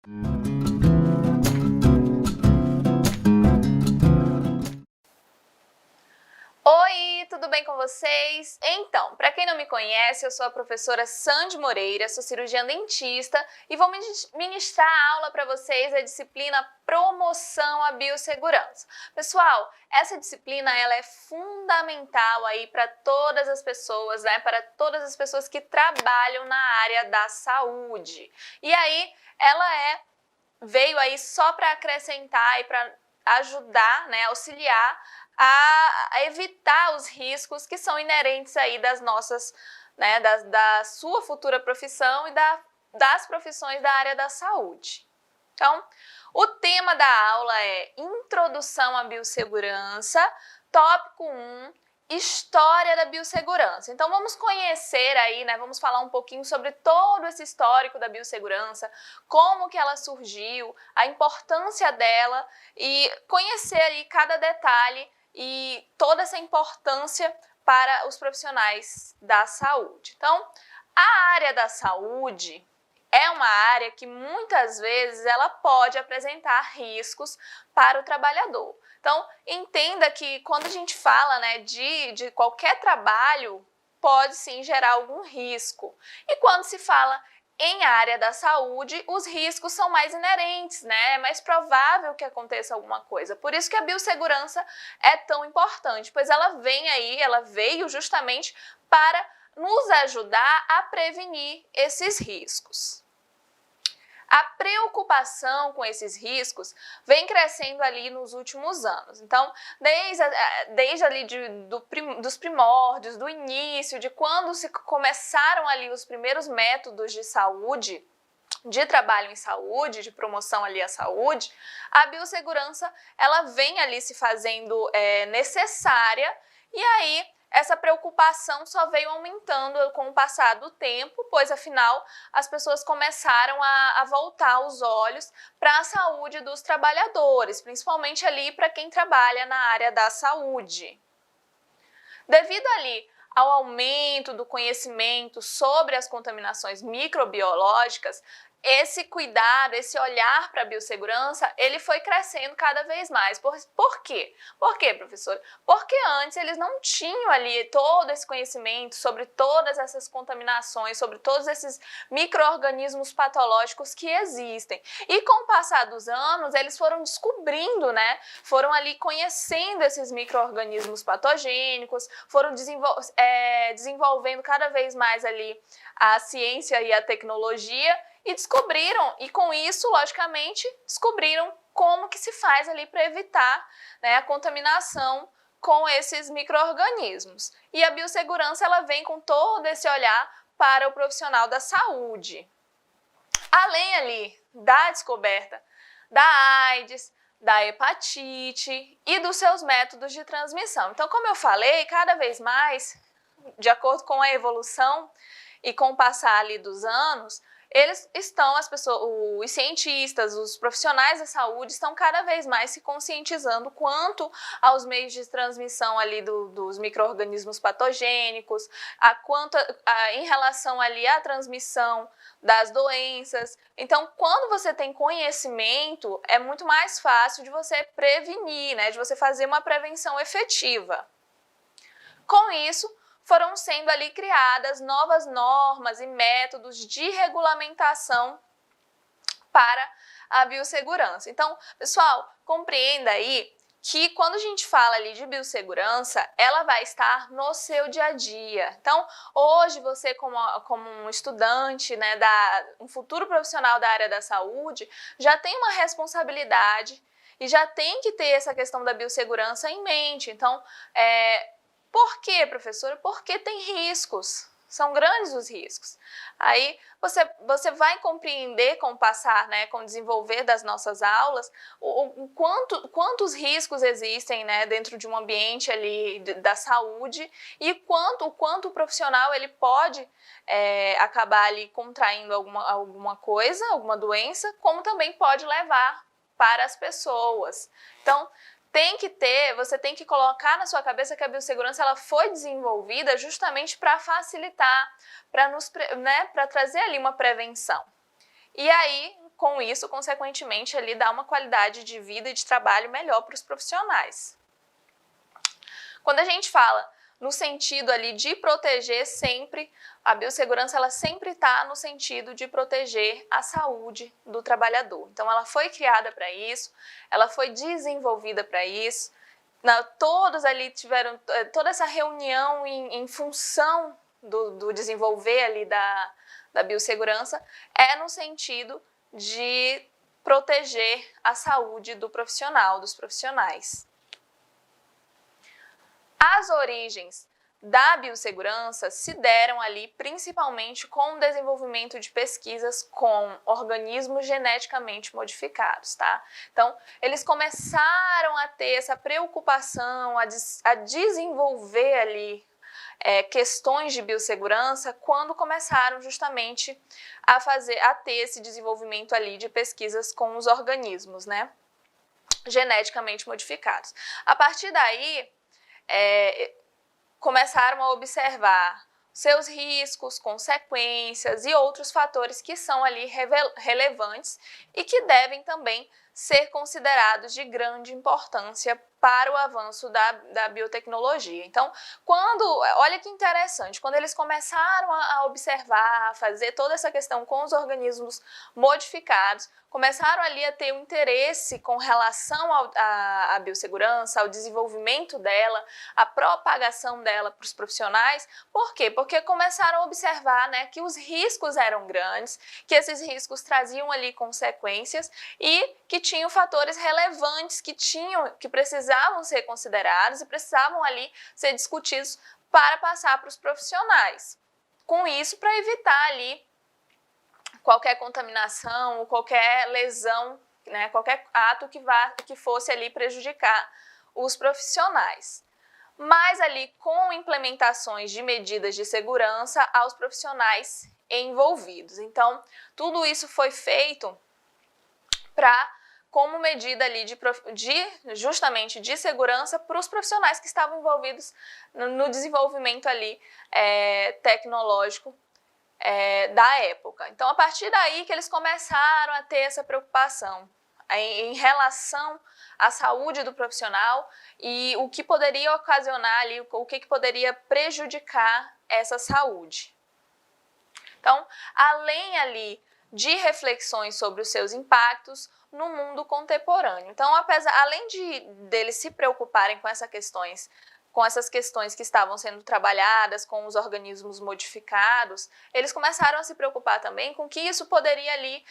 Oi, tudo bem com vocês? Então, para quem não me conhece, eu sou a professora Sandy Moreira, sou cirurgiã dentista e vou ministrar a aula para vocês a disciplina Promoção à Biossegurança. Pessoal, essa disciplina ela é fundamental aí para todas as pessoas, né? Para todas as pessoas que trabalham na área da saúde. E aí, veio aí só para acrescentar e para ajudar, né, auxiliar a evitar os riscos que são inerentes aí das nossas, né, da sua futura profissão e das profissões da área da saúde. Então, o tema da aula é Introdução à Biossegurança, tópico 1, História da biossegurança. Então vamos conhecer aí, né, vamos falar um pouquinho sobre todo esse histórico da biossegurança, como que ela surgiu, a importância dela e conhecer aí cada detalhe e toda essa importância para os profissionais da saúde. Então, a área da saúde é uma área que muitas vezes ela pode apresentar riscos para o trabalhador. Então, entenda que quando a gente fala, né, de qualquer trabalho, pode sim gerar algum risco. E quando se fala em área da saúde, os riscos são mais inerentes, né? É mais provável que aconteça alguma coisa. Por isso que a biossegurança é tão importante, pois ela veio justamente para nos ajudar a prevenir esses riscos. A preocupação com esses riscos vem crescendo ali nos últimos anos. Então, desde ali dos primórdios, do início, de quando se começaram ali os primeiros métodos de saúde, de trabalho em saúde, de promoção ali à saúde, a biossegurança ela vem ali se fazendo necessária e aí essa preocupação só veio aumentando com o passar do tempo, pois afinal as pessoas começaram a voltar os olhos para a saúde dos trabalhadores, principalmente ali para quem trabalha na área da saúde. Devido ali ao aumento do conhecimento sobre as contaminações microbiológicas, esse cuidado, esse olhar para a biossegurança, ele foi crescendo cada vez mais. Por quê? Por quê, professor? Porque antes eles não tinham ali todo esse conhecimento sobre todas essas contaminações, sobre todos esses micro-organismos patológicos que existem. E com o passar dos anos, eles foram descobrindo, né? Foram ali conhecendo esses micro-organismos patogênicos, foram desenvolvendo cada vez mais ali a ciência e a tecnologia, e descobriram, e com isso, logicamente, descobriram como que se faz ali para evitar, né, a contaminação com esses micro-organismos. E a biossegurança ela vem com todo esse olhar para o profissional da saúde. Além ali da descoberta da AIDS, da hepatite e dos seus métodos de transmissão. Então, como eu falei, cada vez mais, de acordo com a evolução e com o passar ali dos anos, os cientistas, os profissionais da saúde estão cada vez mais se conscientizando quanto aos meios de transmissão ali dos micro-organismos patogênicos, em relação ali à transmissão das doenças. Então, quando você tem conhecimento, é muito mais fácil de você prevenir, né, de você fazer uma prevenção efetiva. Com isso, foram sendo ali criadas novas normas e métodos de regulamentação para a biossegurança. Então, pessoal, compreenda aí que quando a gente fala ali de biossegurança, ela vai estar no seu dia a dia. Então, hoje você como um estudante, né, um futuro profissional da área da saúde, já tem uma responsabilidade e já tem que ter essa questão da biossegurança em mente. Então, por quê, professora? Porque tem riscos, são grandes os riscos. Aí você vai compreender com o passar, né, com o desenvolver das nossas aulas, quantos riscos existem, né, dentro de um ambiente ali da saúde e o quanto o profissional ele pode acabar ali contraindo alguma coisa, alguma doença, como também pode levar para as pessoas. Então, você tem que colocar na sua cabeça que a biossegurança ela foi desenvolvida justamente para facilitar, para trazer ali uma prevenção. E aí, com isso, consequentemente, ali dá uma qualidade de vida e de trabalho melhor para os profissionais. Quando a gente fala no sentido ali de proteger sempre, a biossegurança ela sempre está no sentido de proteger a saúde do trabalhador. Então ela foi criada para isso, ela foi desenvolvida para isso, todos ali tiveram toda essa reunião em função do desenvolver ali da biossegurança é no sentido de proteger a saúde do profissional, dos profissionais. As origens da biossegurança se deram ali principalmente com o desenvolvimento de pesquisas com organismos geneticamente modificados, tá? Então, eles começaram a ter essa preocupação, a desenvolver ali questões de biossegurança quando começaram justamente a ter esse desenvolvimento ali de pesquisas com os organismos, né? Geneticamente modificados. A partir daí, começaram a observar seus riscos, consequências e outros fatores que são ali relevantes e que devem também ser considerados de grande importância para o avanço da biotecnologia. Então, olha que interessante, quando eles começaram a observar, a fazer toda essa questão com os organismos modificados, começaram ali a ter um interesse com relação à biossegurança, ao desenvolvimento dela, à propagação dela para os profissionais. Por quê? Porque começaram a observar, né, que os riscos eram grandes, que esses riscos traziam ali consequências e que tinham fatores relevantes que precisavam ser considerados e precisavam ali ser discutidos para passar para os profissionais. Com isso, para evitar ali qualquer contaminação ou qualquer lesão, né, qualquer ato que fosse ali prejudicar os profissionais. Mas ali com implementações de medidas de segurança aos profissionais envolvidos. Então, tudo isso foi feito como medida ali justamente de segurança para os profissionais que estavam envolvidos no desenvolvimento ali tecnológico da época. Então, a partir daí que eles começaram a ter essa preocupação em relação à saúde do profissional e o que poderia ocasionar ali, o que poderia prejudicar essa saúde. Então, além ali de reflexões sobre os seus impactos no mundo contemporâneo. Então, além deles se preocuparem com essas questões que estavam sendo trabalhadas com os organismos modificados, eles começaram a se preocupar também com o que isso poderia ali,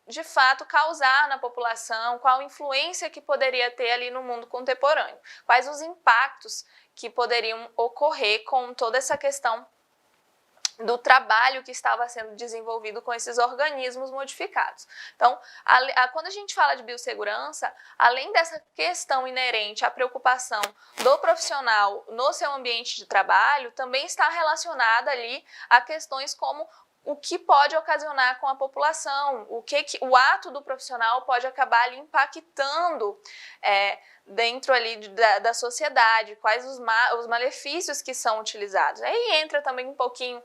de fato, causar na população, qual influência que poderia ter ali no mundo contemporâneo, quais os impactos que poderiam ocorrer com toda essa questão do trabalho que estava sendo desenvolvido com esses organismos modificados. Então, quando a gente fala de biossegurança, além dessa questão inerente à preocupação do profissional no seu ambiente de trabalho, também está relacionada ali a questões como o que pode ocasionar com a população, o ato do profissional pode acabar ali impactando dentro ali da sociedade, quais os malefícios que são utilizados. Aí entra também um pouquinho,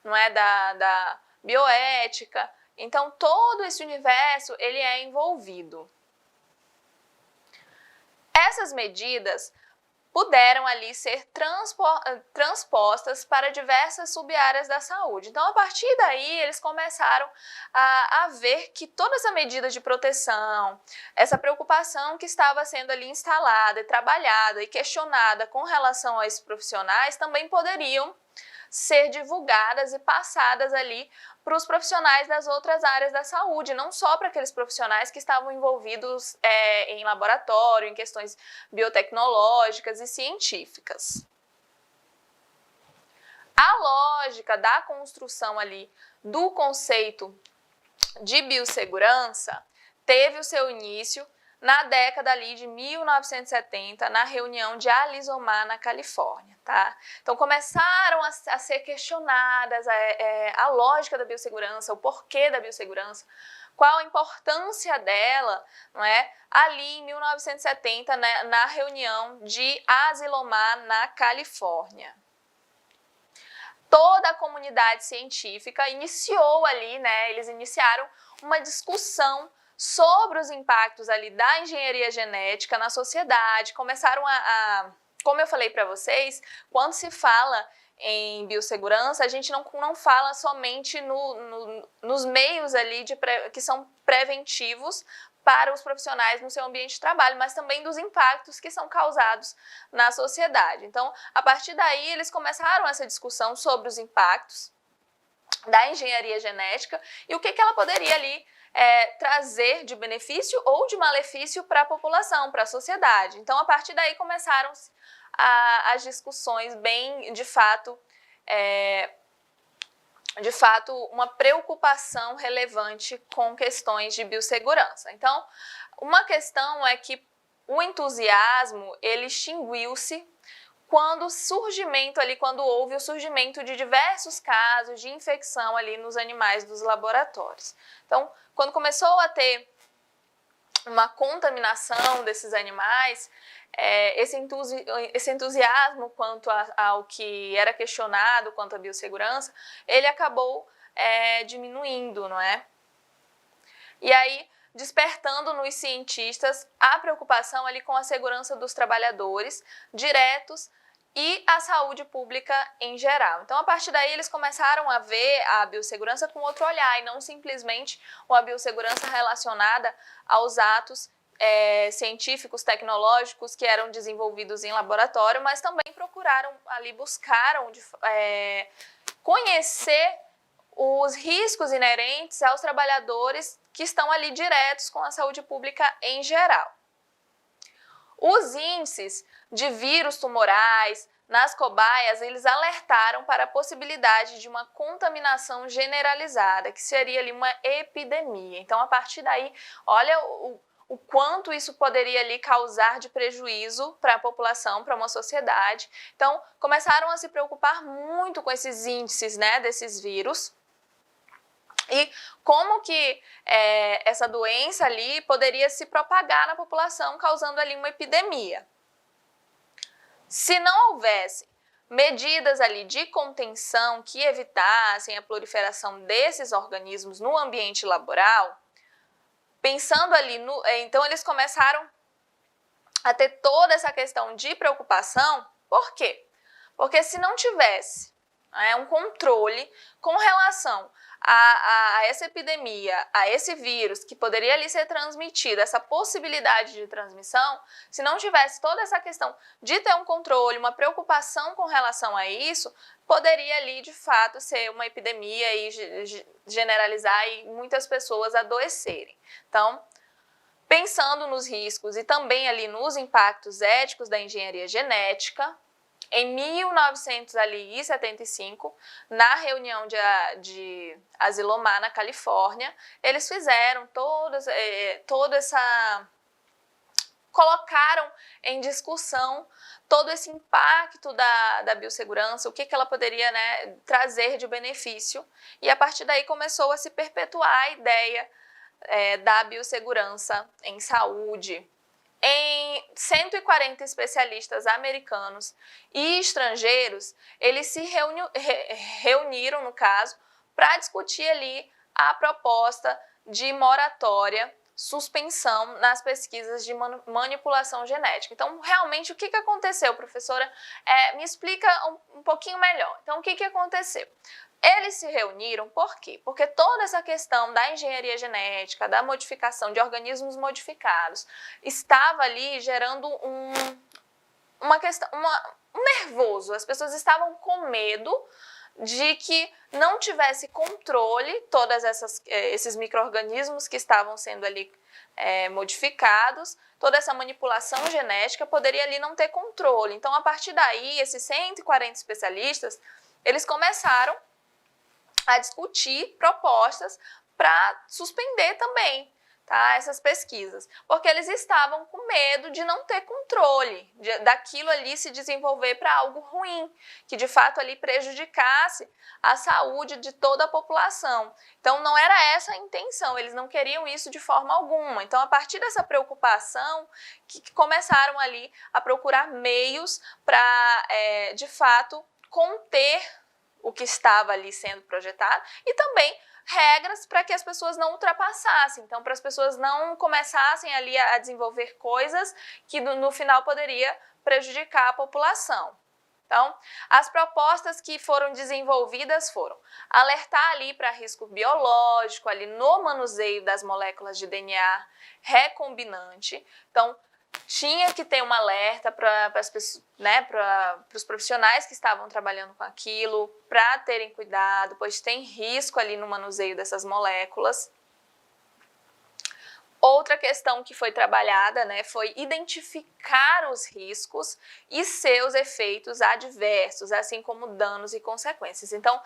não é, da bioética. Então, todo esse universo ele é envolvido. Essas medidas puderam ali ser transpostas para diversas sub-áreas da saúde. Então, a partir daí, eles começaram a ver que toda essa medida de proteção, essa preocupação que estava sendo ali instalada e trabalhada e questionada com relação a esses profissionais também poderiam ser divulgadas e passadas ali para os profissionais das outras áreas da saúde, não só para aqueles profissionais que estavam envolvidos em laboratório, em questões biotecnológicas e científicas. A lógica da construção ali do conceito de biossegurança teve o seu início na década ali de 1970, na reunião de Alizomar, na Califórnia, tá? Então, começaram a ser questionadas a lógica da biossegurança, o porquê da biossegurança, qual a importância dela, não é? Ali em 1970, né, na reunião de Asilomar, na Califórnia. Toda a comunidade científica iniciou ali, né, eles iniciaram uma discussão sobre os impactos ali da engenharia genética na sociedade. Começaram como eu falei para vocês, quando se fala em biossegurança, a gente não fala somente nos meios ali que são preventivos para os profissionais no seu ambiente de trabalho, mas também dos impactos que são causados na sociedade. Então, a partir daí, eles começaram essa discussão sobre os impactos da engenharia genética e o que ela poderia ali trazer de benefício ou de malefício para a população, para a sociedade. Então, a partir daí começaram as discussões bem, de fato, uma preocupação relevante com questões de biossegurança. Então, uma questão é que o entusiasmo, ele extinguiu-se quando houve o surgimento de diversos casos de infecção ali nos animais dos laboratórios. Então, quando começou a ter uma contaminação desses animais, esse entusiasmo quanto ao que era questionado quanto à biossegurança, ele acabou diminuindo, não é? E aí, despertando nos cientistas a preocupação ali com a segurança dos trabalhadores diretos e a saúde pública em geral. Então, a partir daí, eles começaram a ver a biossegurança com outro olhar e não simplesmente uma biossegurança relacionada aos atos científicos, tecnológicos que eram desenvolvidos em laboratório, mas também buscaram conhecer os riscos inerentes aos trabalhadores que estão ali diretos com a saúde pública em geral. Os índices de vírus tumorais nas cobaias, eles alertaram para a possibilidade de uma contaminação generalizada, que seria ali uma epidemia. Então, a partir daí, olha o quanto isso poderia ali causar de prejuízo para a população, para uma sociedade. Então, começaram a se preocupar muito com esses índices, né, desses vírus. E como que essa doença ali poderia se propagar na população, causando ali uma epidemia. Se não houvesse medidas ali de contenção que evitassem a proliferação desses organismos no ambiente laboral, pensando ali então eles começaram a ter toda essa questão de preocupação. Por quê? Porque se não tivesse um controle com relação a essa epidemia, a esse vírus que poderia ali ser transmitido, essa possibilidade de transmissão, se não tivesse toda essa questão de ter um controle, uma preocupação com relação a isso, poderia ali de fato ser uma epidemia e generalizar e muitas pessoas adoecerem. Então, pensando nos riscos e também ali nos impactos éticos da engenharia genética, em 1975, na reunião de Asilomar, na Califórnia, eles fizeram colocaram em discussão todo esse impacto da biossegurança, o que ela poderia, né, trazer de benefício, e a partir daí começou a se perpetuar a ideia da biossegurança em saúde. Em 140 especialistas americanos e estrangeiros, eles se reuniram, no caso, para discutir ali a proposta de moratória, suspensão nas pesquisas de manipulação genética. Então, realmente, o que aconteceu, professora? Me explica um pouquinho melhor. Então, o que aconteceu? Eles se reuniram por quê? Porque toda essa questão da engenharia genética, da modificação de organismos modificados, estava ali gerando um nervoso. As pessoas estavam com medo de que não tivesse controle todos esses micro-organismos que estavam sendo ali modificados, toda essa manipulação genética poderia ali não ter controle. Então, a partir daí, esses 140 especialistas, eles começaram a discutir propostas para suspender também, tá, essas pesquisas, porque eles estavam com medo de não ter controle, daquilo ali se desenvolver para algo ruim, que de fato ali prejudicasse a saúde de toda a população. Então não era essa a intenção, eles não queriam isso de forma alguma. Então, a partir dessa preocupação, que começaram ali a procurar meios para, de fato, conter o que estava ali sendo projetado, e também regras para que as pessoas não ultrapassassem, então para as pessoas não começassem ali a desenvolver coisas que no final poderia prejudicar a população. Então, as propostas que foram desenvolvidas foram alertar ali para risco biológico, ali no manuseio das moléculas de DNA recombinante. Então, tinha que ter um alerta para as pessoas, né, para os profissionais que estavam trabalhando com aquilo, para terem cuidado, pois tem risco ali no manuseio dessas moléculas. Outra questão que foi trabalhada, né, foi identificar os riscos e seus efeitos adversos, assim como danos e consequências. Então,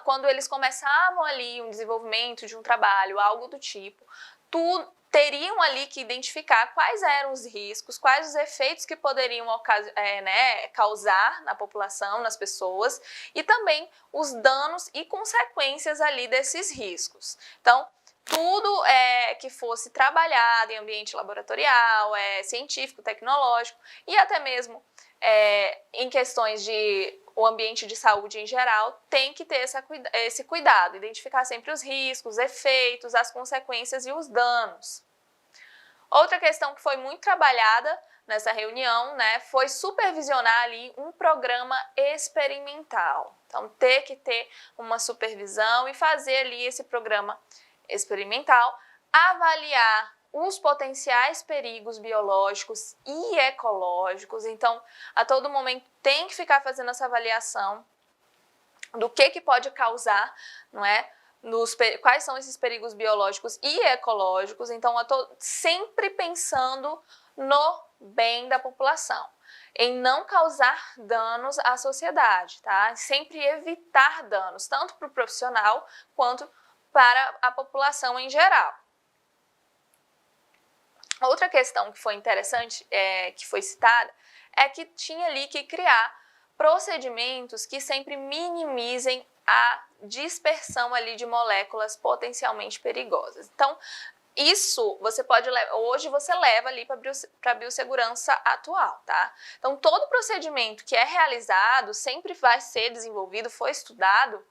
quando eles começavam ali um desenvolvimento de um trabalho, algo do tipo, teriam ali que identificar quais eram os riscos, quais os efeitos que poderiam causar na população, nas pessoas, e também os danos e consequências ali desses riscos. Então, tudo que fosse trabalhado em ambiente laboratorial, científico, tecnológico e até mesmo em questões de o ambiente de saúde em geral, tem que ter esse cuidado, identificar sempre os riscos, os efeitos, as consequências e os danos. Outra questão que foi muito trabalhada nessa reunião, né, foi supervisionar ali um programa experimental. Então, ter que ter uma supervisão e fazer ali esse programa experimental, avaliar os potenciais perigos biológicos e ecológicos. Então, a todo momento tem que ficar fazendo essa avaliação do que pode causar, não é? Quais são esses perigos biológicos e ecológicos. Então, eu estou sempre pensando no bem da população, em não causar danos à sociedade, tá? Sempre evitar danos, tanto para o profissional quanto para a população em geral. Outra questão que foi interessante, que foi citada, é que tinha ali que criar procedimentos que sempre minimizem a dispersão ali de moléculas potencialmente perigosas. Então, isso hoje você leva ali para a biossegurança atual, tá? Então, todo procedimento que é realizado sempre vai ser desenvolvido, foi estudado,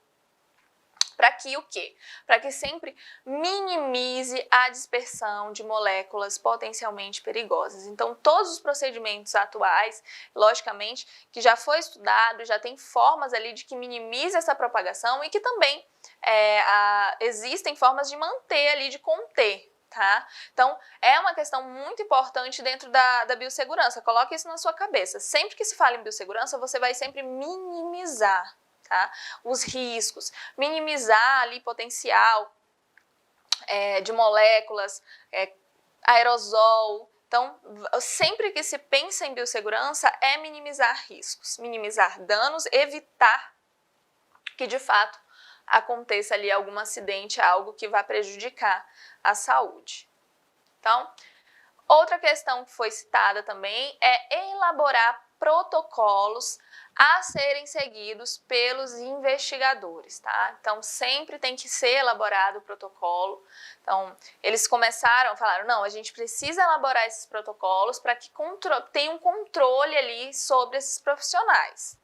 para que o quê? Para que sempre minimize a dispersão de moléculas potencialmente perigosas. Então, todos os procedimentos atuais, logicamente, que já foi estudado, já tem formas ali de que minimize essa propagação e que também existem formas de manter ali, de conter. Tá? Então, é uma questão muito importante dentro da biossegurança. Coloque isso na sua cabeça. Sempre que se fala em biossegurança, você vai sempre minimizar, tá? Os riscos, minimizar ali potencial de moléculas, aerosol. Então, sempre que se pensa em biossegurança, é minimizar riscos, minimizar danos, evitar que de fato aconteça ali algum acidente, algo que vá prejudicar a saúde. Então, outra questão que foi citada também é elaborar protocolos a serem seguidos pelos investigadores, tá? Então, sempre tem que ser elaborado o protocolo. Então, eles falaram, não, a gente precisa elaborar esses protocolos para que tenha um controle ali sobre esses profissionais.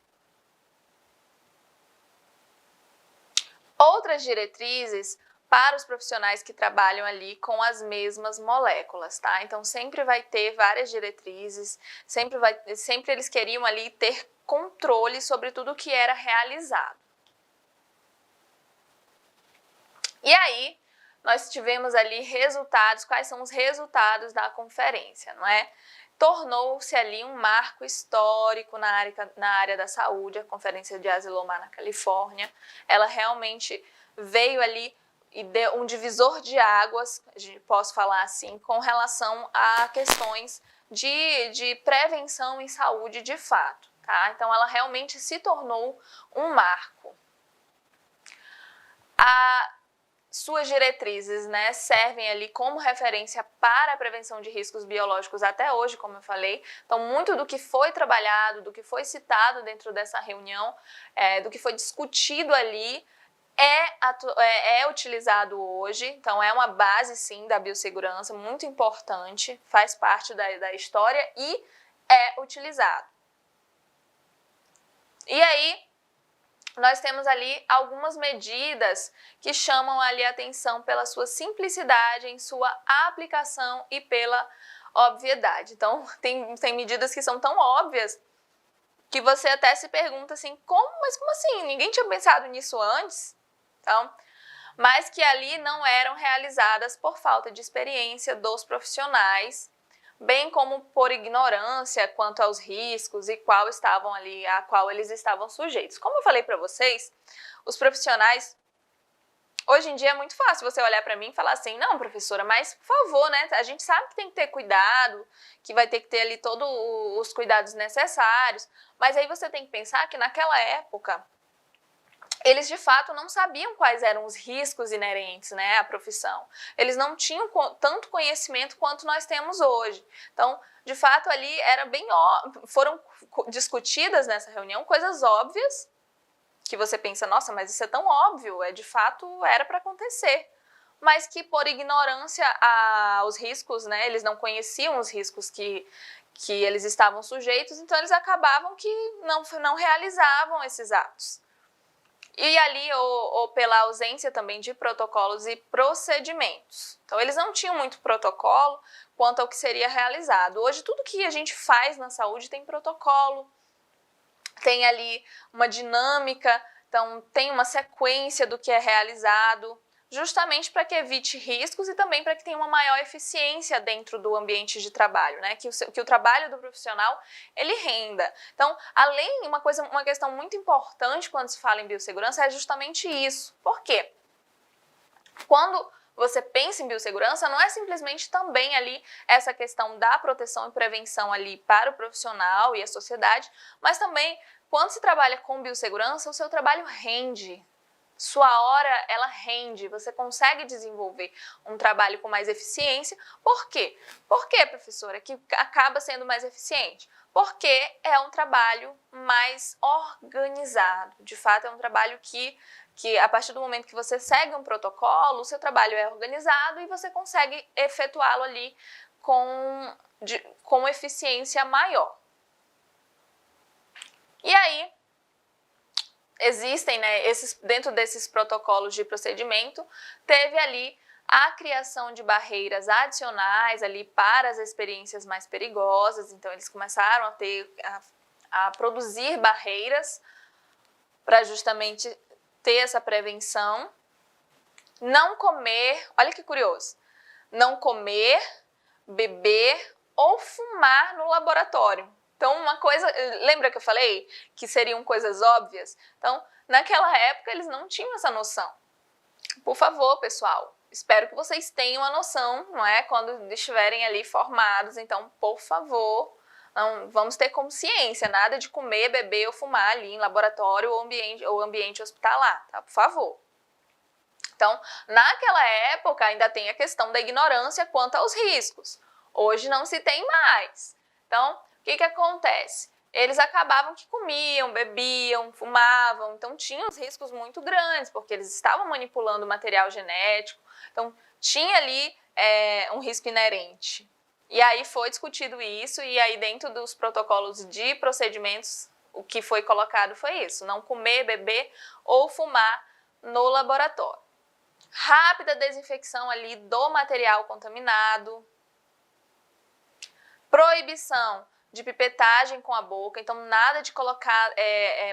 Outras diretrizes para os profissionais que trabalham ali com as mesmas moléculas, tá? Então, sempre vai ter várias diretrizes, sempre eles queriam ali ter controle sobre tudo que era realizado. E aí, nós tivemos ali resultados, quais são os resultados da conferência, não é? Tornou-se ali um marco histórico na área da saúde, a Conferência de Asilomar na Califórnia. Ela realmente veio ali e deu um divisor de águas, posso falar assim, com relação a questões de prevenção em saúde de fato, tá? Então, ela realmente se tornou um marco. Suas diretrizes, né, servem ali como referência para a prevenção de riscos biológicos até hoje, como eu falei. Então, muito do que foi trabalhado, do que foi citado dentro dessa reunião, do que foi discutido ali, é utilizado hoje. Então, é uma base, sim, da biossegurança, muito importante, faz parte da história e é utilizado. E aí, nós temos ali algumas medidas que chamam ali a atenção pela sua simplicidade em sua aplicação e pela obviedade. Então, tem medidas que são tão óbvias que você até se pergunta assim, mas como assim? Ninguém tinha pensado nisso antes? Então, mas que ali não eram realizadas por falta de experiência dos profissionais, bem como por ignorância quanto aos riscos e a qual eles estavam sujeitos. Como eu falei para vocês, os profissionais, hoje em dia é muito fácil você olhar para mim e falar assim, não, professora, mas por favor, né? A gente sabe que tem que ter cuidado, que vai ter que ter ali todos os cuidados necessários, mas aí você tem que pensar que naquela época eles de fato não sabiam quais eram os riscos inerentes, né, à profissão. Eles não tinham tanto conhecimento quanto nós temos hoje. Então, de fato, ali foram discutidas nessa reunião coisas óbvias, que você pensa, nossa, mas isso é tão óbvio, de fato era para acontecer. Mas que por ignorância aos riscos, né, eles não conheciam os riscos que eles estavam sujeitos, então eles acabavam que não realizavam esses atos. E ali, ou pela ausência também de protocolos e procedimentos. Então, eles não tinham muito protocolo quanto ao que seria realizado. Hoje, tudo que a gente faz na saúde tem protocolo, tem ali uma dinâmica, então tem uma sequência do que é realizado, justamente para que evite riscos e também para que tenha uma maior eficiência dentro do ambiente de trabalho, né? Que o trabalho do profissional, ele renda. Então, uma questão muito importante quando se fala em biossegurança é justamente isso. Por quê? Quando você pensa em biossegurança, não é simplesmente também ali essa questão da proteção e prevenção ali para o profissional e a sociedade, mas também quando se trabalha com biossegurança, o seu trabalho rende. Sua hora, ela rende, você consegue desenvolver um trabalho com mais eficiência. Por quê? Por quê, professora, que acaba sendo mais eficiente? Porque é um trabalho mais organizado. De fato, é um trabalho que a partir do momento que você segue um protocolo, o seu trabalho é organizado e você consegue efetuá-lo ali com eficiência maior. E aí, existem, né, dentro desses protocolos de procedimento, teve ali a criação de barreiras adicionais ali para as experiências mais perigosas. Então, eles começaram a produzir barreiras para justamente ter essa prevenção. Não comer, olha que curioso, não comer, beber ou fumar no laboratório. Então, lembra que eu falei que seriam coisas óbvias? Então, naquela época, eles não tinham essa noção. Por favor, pessoal, espero que vocês tenham a noção, não é? Quando estiverem ali formados, então, por favor, vamos ter consciência, nada de comer, beber ou fumar ali em laboratório ou ambiente hospitalar, tá? Por favor. Então, naquela época, ainda tem a questão da ignorância quanto aos riscos. Hoje não se tem mais. Então, o que acontece? Eles acabavam que comiam, bebiam, fumavam, então tinham os riscos muito grandes, porque eles estavam manipulando material genético, então tinha ali um risco inerente. E aí foi discutido isso, e aí dentro dos protocolos de procedimentos, o que foi colocado foi isso, não comer, beber ou fumar no laboratório. Rápida desinfecção ali do material contaminado, proibição de pipetagem com a boca, então nada de colocar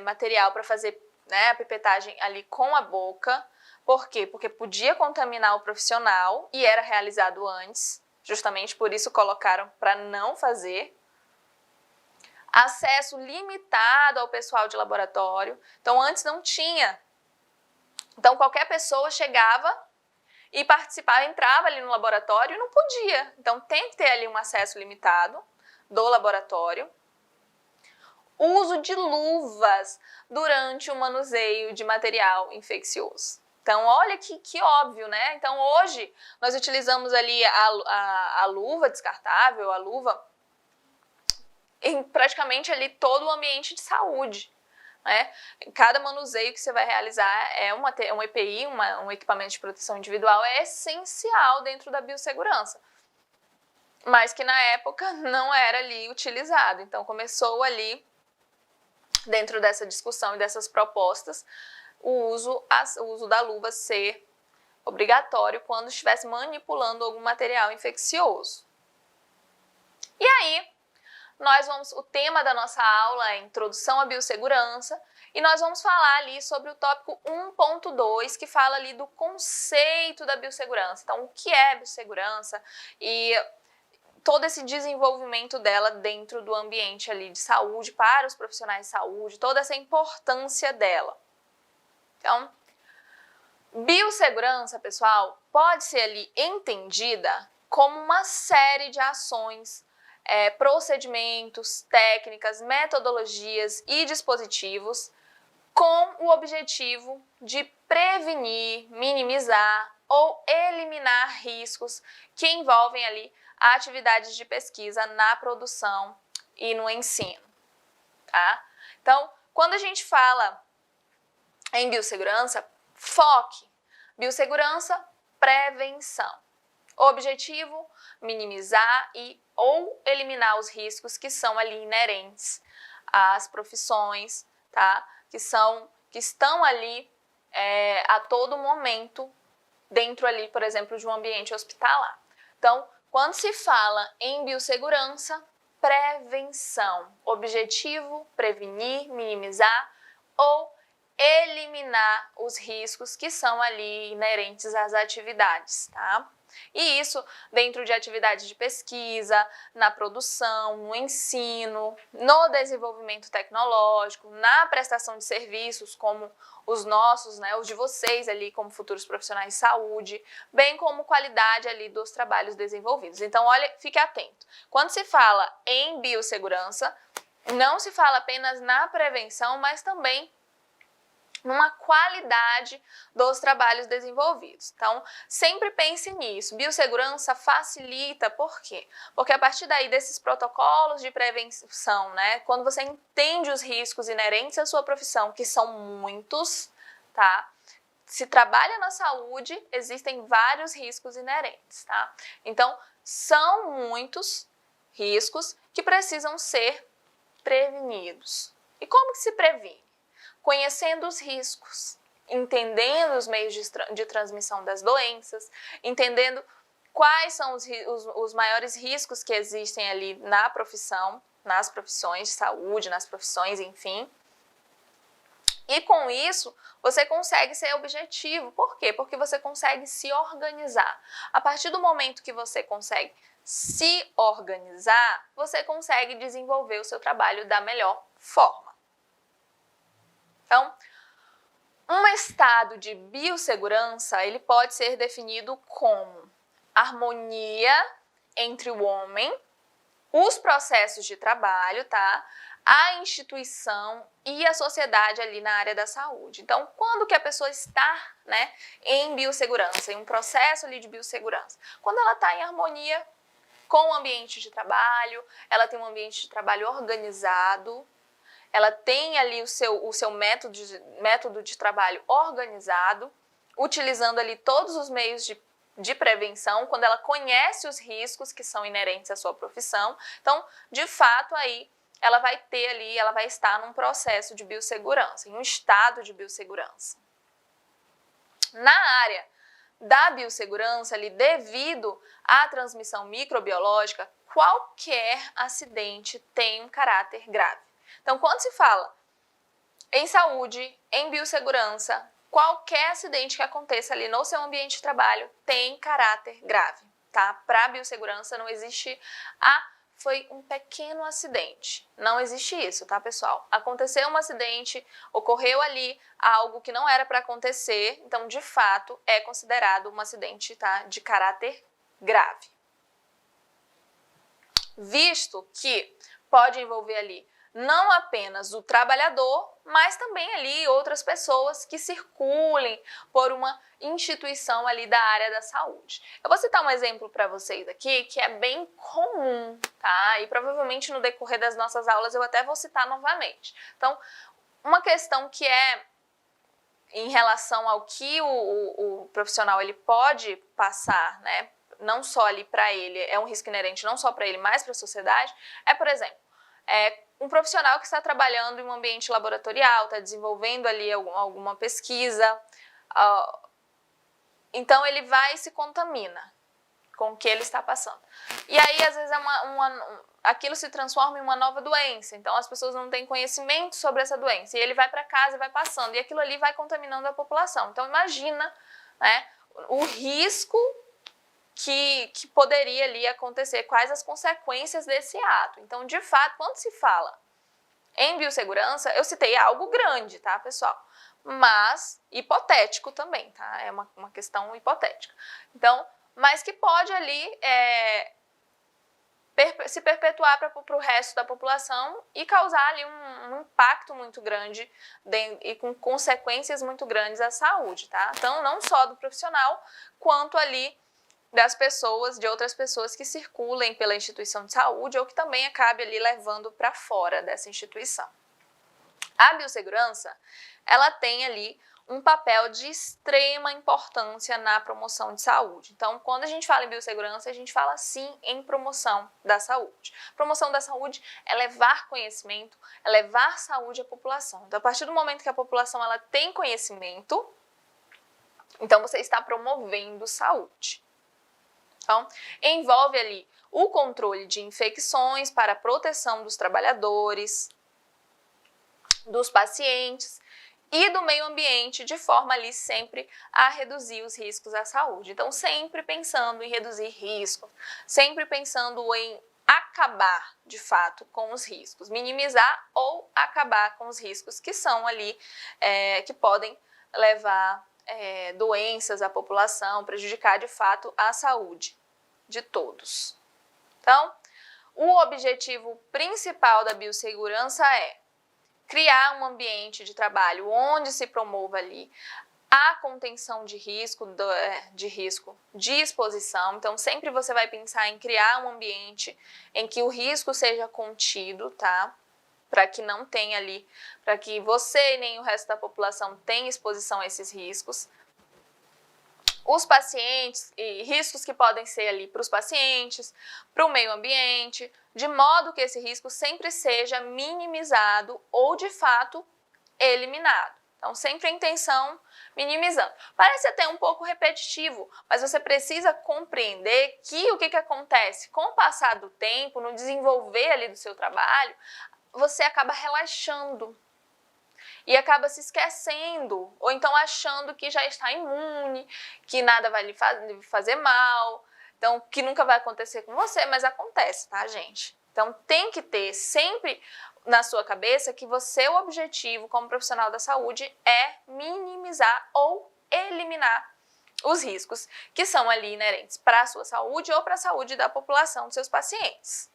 material para fazer, né, a pipetagem ali com a boca. Por quê? Porque podia contaminar o profissional e era realizado antes, justamente por isso colocaram para não fazer. Acesso limitado ao pessoal de laboratório, então antes não tinha. Então qualquer pessoa chegava e participava, entrava ali no laboratório e não podia. Então tem que ter ali um acesso limitado do laboratório. Uso de luvas durante o manuseio de material infeccioso. Então, olha que óbvio, né? Então, hoje, nós utilizamos ali a luva descartável, a luva, em praticamente ali todo o ambiente de saúde, né? Cada manuseio que você vai realizar um EPI, um equipamento de proteção individual, é essencial dentro da biossegurança, mas que na época não era ali utilizado. Então, começou ali dentro dessa discussão e dessas propostas, o uso da luva ser obrigatório quando estivesse manipulando algum material infeccioso. E aí, o tema da nossa aula é Introdução à Biossegurança, e nós vamos falar ali sobre o tópico 1.2, que fala ali do conceito da biossegurança. Então, o que é biossegurança e todo esse desenvolvimento dela dentro do ambiente ali de saúde, para os profissionais de saúde, toda essa importância dela. Então, biossegurança, pessoal, pode ser ali entendida como uma série de ações, procedimentos, técnicas, metodologias e dispositivos com o objetivo de prevenir, minimizar ou eliminar riscos que envolvem ali atividades de pesquisa na produção e no ensino, tá? Então, quando a gente fala em biossegurança, foque biossegurança, prevenção. Objetivo, minimizar ou eliminar os riscos que são ali inerentes às profissões, tá? Que estão ali a todo momento dentro ali, por exemplo, de um ambiente hospitalar. Então, quando se fala em biossegurança, prevenção, objetivo, prevenir, minimizar ou eliminar os riscos que são ali inerentes às atividades, tá? E isso dentro de atividades de pesquisa, na produção, no ensino, no desenvolvimento tecnológico, na prestação de serviços como os nossos, né, os de vocês ali como futuros profissionais de saúde, bem como qualidade ali dos trabalhos desenvolvidos. Então, olha, fique atento. Quando se fala em biossegurança, não se fala apenas na prevenção, mas também numa qualidade dos trabalhos desenvolvidos. Então, sempre pense nisso. Biossegurança facilita, por quê? Porque a partir daí desses protocolos de prevenção, né, quando você entende os riscos inerentes à sua profissão, que são muitos, tá? Se trabalha na saúde, existem vários riscos inerentes, tá? Então, são muitos riscos que precisam ser prevenidos. E como que se previne? Conhecendo os riscos, entendendo os meios de transmissão das doenças, entendendo quais são os maiores riscos que existem ali na profissão, nas profissões de saúde, nas profissões, enfim. E com isso, você consegue ser objetivo. Por quê? Porque você consegue se organizar. A partir do momento que você consegue se organizar, você consegue desenvolver o seu trabalho da melhor forma. Então, um estado de biossegurança, ele pode ser definido como harmonia entre o homem, os processos de trabalho, tá? A instituição e a sociedade ali na área da saúde. Então, quando que a pessoa está, né, em biossegurança, em um processo ali de biossegurança? Quando ela está em harmonia com o ambiente de trabalho, ela tem um ambiente de trabalho organizado, ela tem ali o seu método de trabalho organizado, utilizando ali todos os meios de prevenção, quando ela conhece os riscos que são inerentes à sua profissão. Então, de fato, aí ela vai estar num processo de biossegurança, em um estado de biossegurança. Na área da biossegurança, ali, devido à transmissão microbiológica, qualquer acidente tem um caráter grave. Então, quando se fala em saúde, em biossegurança, qualquer acidente que aconteça ali no seu ambiente de trabalho tem caráter grave, tá? Para a biossegurança não existe, foi um pequeno acidente. Não existe isso, tá, pessoal? Aconteceu um acidente, ocorreu ali algo que não era para acontecer, então, de fato, é considerado um acidente, tá, de caráter grave. Visto que pode envolver ali não apenas o trabalhador, mas também ali outras pessoas que circulem por uma instituição ali da área da saúde. Eu vou citar um exemplo para vocês aqui que é bem comum, tá? E provavelmente no decorrer das nossas aulas eu até vou citar novamente. Então, uma questão que é em relação ao que o profissional ele pode passar, né? Não só ali para ele, é um risco inerente não só para ele, mas para a sociedade, por exemplo, um profissional que está trabalhando em um ambiente laboratorial, está desenvolvendo ali alguma pesquisa, então ele vai e se contamina com o que ele está passando. E aí, às vezes, aquilo se transforma em uma nova doença, então as pessoas não têm conhecimento sobre essa doença, e ele vai para casa e vai passando, e aquilo ali vai contaminando a população. Então imagina, né, o risco que poderia ali acontecer, quais as consequências desse ato. Então, de fato, quando se fala em biossegurança, eu citei algo grande, tá, pessoal? Mas hipotético também, tá? É uma questão hipotética. Então, mas que pode ali se perpetuar para o resto da população e causar ali um impacto muito grande e com consequências muito grandes à saúde, tá? Então, não só do profissional, quanto ali das pessoas, de outras pessoas que circulem pela instituição de saúde ou que também acabe ali levando para fora dessa instituição. A biossegurança, ela tem ali um papel de extrema importância na promoção de saúde. Então, quando a gente fala em biossegurança, a gente fala sim em promoção da saúde. Promoção da saúde é levar conhecimento, é levar saúde à população. Então, a partir do momento que a população ela tem conhecimento, então você está promovendo saúde. Então, envolve ali o controle de infecções para a proteção dos trabalhadores, dos pacientes e do meio ambiente, de forma ali sempre a reduzir os riscos à saúde. Então, sempre pensando em reduzir riscos, sempre pensando em acabar, de fato, com os riscos, minimizar ou acabar com os riscos que são ali, que podem levar doenças à população, prejudicar, de fato, a saúde de todos. Então, o objetivo principal da biossegurança é criar um ambiente de trabalho onde se promova ali a contenção de risco, de exposição. Então, sempre você vai pensar em criar um ambiente em que o risco seja contido, tá? Para que não tenha ali, para que você nem o resto da população tenha exposição a esses riscos. Os pacientes e riscos que podem ser ali para os pacientes, para o meio ambiente, de modo que esse risco sempre seja minimizado ou, de fato, eliminado. Então, sempre a intenção minimizando. Parece até um pouco repetitivo, mas você precisa compreender que o que acontece com o passar do tempo, no desenvolver ali do seu trabalho, você acaba relaxando. E acaba se esquecendo, ou então achando que já está imune, que nada vai lhe fazer mal, então que nunca vai acontecer com você, mas acontece, tá, gente? Então tem que ter sempre na sua cabeça que o objetivo como profissional da saúde é minimizar ou eliminar os riscos que são ali inerentes para a sua saúde ou para a saúde da população dos seus pacientes.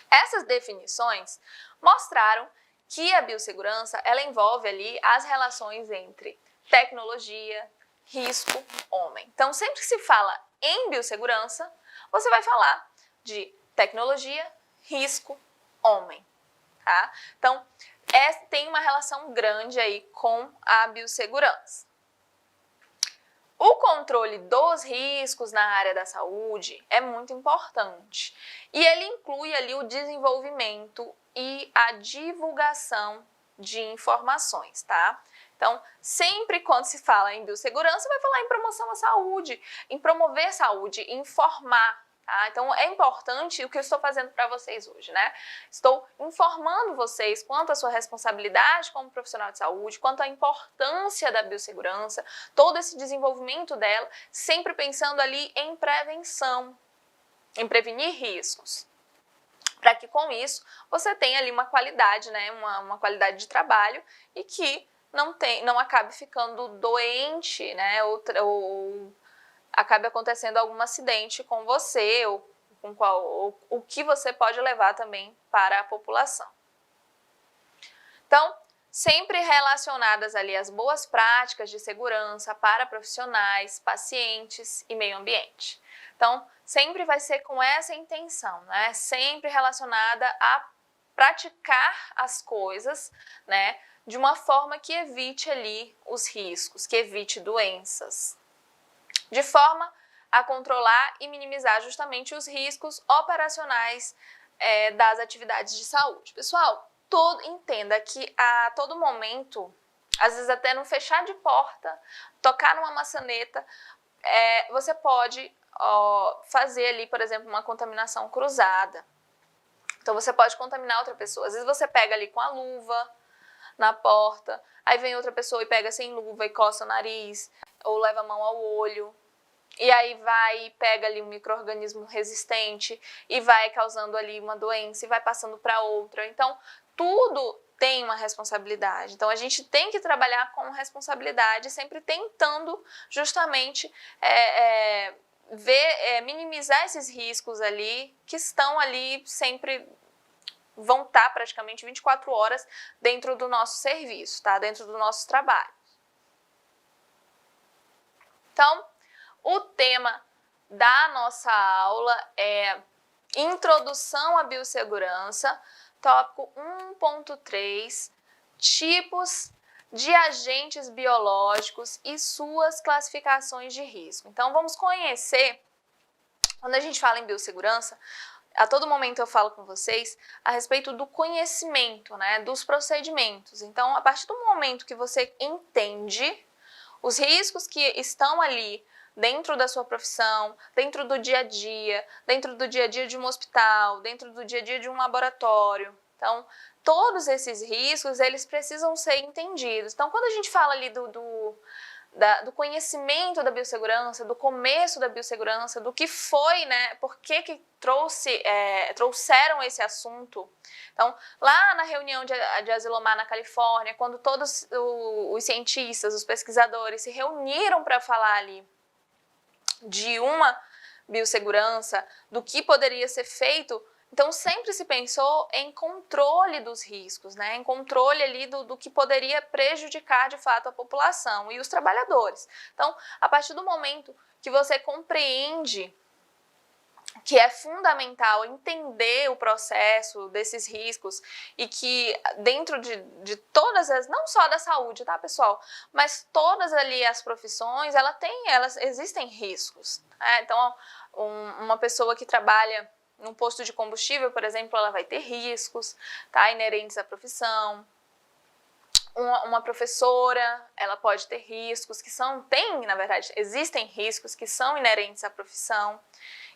Essas definições mostraram que a biossegurança ela envolve ali as relações entre tecnologia, risco, homem. Então, sempre que se fala em biossegurança, você vai falar de tecnologia, risco, homem. Tá? Então, tem uma relação grande aí com a biossegurança. O controle dos riscos na área da saúde é muito importante e ele inclui ali o desenvolvimento e a divulgação de informações, tá? Então, sempre quando se fala em biossegurança, vai falar em promoção à saúde, em promover saúde, em informar. Tá? Então, é importante o que eu estou fazendo para vocês hoje, né? Estou informando vocês quanto à sua responsabilidade como profissional de saúde, quanto à importância da biossegurança, todo esse desenvolvimento dela, sempre pensando ali em prevenção, em prevenir riscos, para que com isso você tenha ali uma qualidade, né? Uma qualidade de trabalho e que não acabe ficando doente, né? Ou acabe acontecendo algum acidente com você ou o que você pode levar também para a população. Então, sempre relacionadas ali às boas práticas de segurança para profissionais, pacientes e meio ambiente. Então, sempre vai ser com essa intenção, né? Sempre relacionada a praticar as coisas, né? De uma forma que evite ali os riscos, que evite doenças, de forma a controlar e minimizar justamente os riscos operacionais das atividades de saúde. Pessoal, entenda que a todo momento, às vezes até no fechar de porta, tocar numa maçaneta, você pode fazer ali, por exemplo, uma contaminação cruzada. Então você pode contaminar outra pessoa. Às vezes você pega ali com a luva na porta, aí vem outra pessoa e pega sem luva e coça o nariz, ou leva a mão ao olho. E aí vai e pega ali um micro-organismo resistente e vai causando ali uma doença e vai passando para outra. Então, tudo tem uma responsabilidade. Então, a gente tem que trabalhar com responsabilidade, sempre tentando justamente minimizar esses riscos ali, que estão ali sempre, vão estar praticamente 24 horas dentro do nosso serviço, tá? Dentro do nosso trabalho. Então, o tema da nossa aula é Introdução à Biossegurança, tópico 1.3, tipos de agentes biológicos e suas classificações de risco. Então, vamos conhecer, quando a gente fala em biossegurança, a todo momento eu falo com vocês a respeito do conhecimento, né, dos procedimentos. Então, a partir do momento que você entende os riscos que estão ali dentro da sua profissão, dentro do dia a dia de um hospital, dentro do dia a dia de um laboratório. Então, todos esses riscos, eles precisam ser entendidos. Então, quando a gente fala ali do conhecimento da biossegurança, do começo da biossegurança, do que foi, né, por que trouxeram esse assunto. Então, lá na reunião de Asilomar, na Califórnia, quando todos os cientistas, os pesquisadores se reuniram para falar ali de uma biossegurança, do que poderia ser feito, então sempre se pensou em controle dos riscos, né? Em controle ali do que poderia prejudicar de fato a população e os trabalhadores. Então, a partir do momento que você compreende que é fundamental entender o processo desses riscos e que dentro de todas as, não só da saúde, tá, pessoal, mas todas ali as profissões, elas existem riscos. Então, uma pessoa que trabalha num posto de combustível, por exemplo, ela vai ter riscos, tá, inerentes à profissão. Uma professora, ela pode ter riscos que na verdade, existem riscos que são inerentes à profissão.